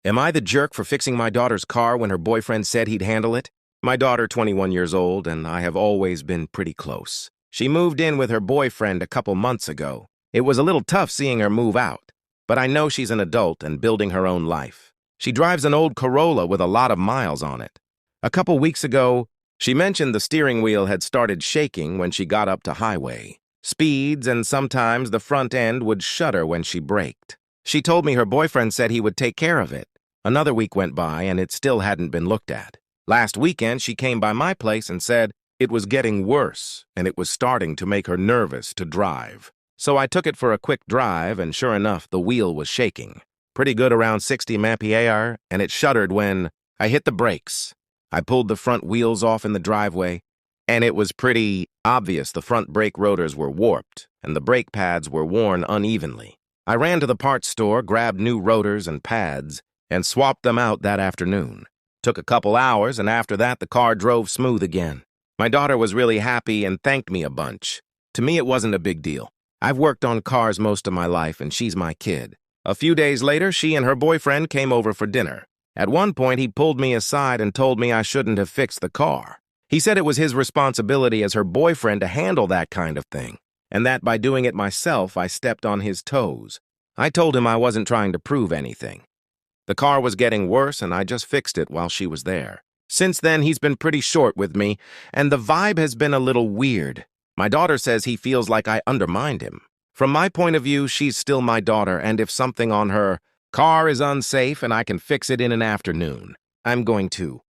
Am I the jerk for fixing my daughter's car when her boyfriend said he'd handle it? My daughter, 21 years old, and I have always been pretty close. She moved in with her boyfriend a couple months ago. It was a little tough seeing her move out, but I know she's an adult and building her own life. She drives an old Corolla with a lot of miles on it. A couple weeks ago, she mentioned the steering wheel had started shaking when she got up to highway speeds, and sometimes the front end would shudder when she braked. She told me her boyfriend said he would take care of it. Another week went by and it still hadn't been looked at. Last weekend, she came by my place and said it was getting worse and it was starting to make her nervous to drive. So I took it for a quick drive, and sure enough, the wheel was shaking. Pretty good, around 60 mph, and it shuddered when I hit the brakes. I pulled the front wheels off in the driveway, and it was pretty obvious the front brake rotors were warped and the brake pads were worn unevenly. I ran to the parts store, grabbed new rotors and pads, and swapped them out that afternoon. Took a couple hours, and after that, the car drove smooth again. My daughter was really happy and thanked me a bunch. To me, it wasn't a big deal. I've worked on cars most of my life, and she's my kid. A few days later, she and her boyfriend came over for dinner. At one point, he pulled me aside and told me I shouldn't have fixed the car. He said it was his responsibility as her boyfriend to handle that kind of thing, and that by doing it myself, I stepped on his toes. I told him I wasn't trying to prove anything. The car was getting worse, and I just fixed it while she was there. Since then, he's been pretty short with me, and the vibe has been a little weird. My daughter says he feels like I undermined him. From my point of view, she's still my daughter, and if something on her car is unsafe and I can fix it in an afternoon, I'm going to.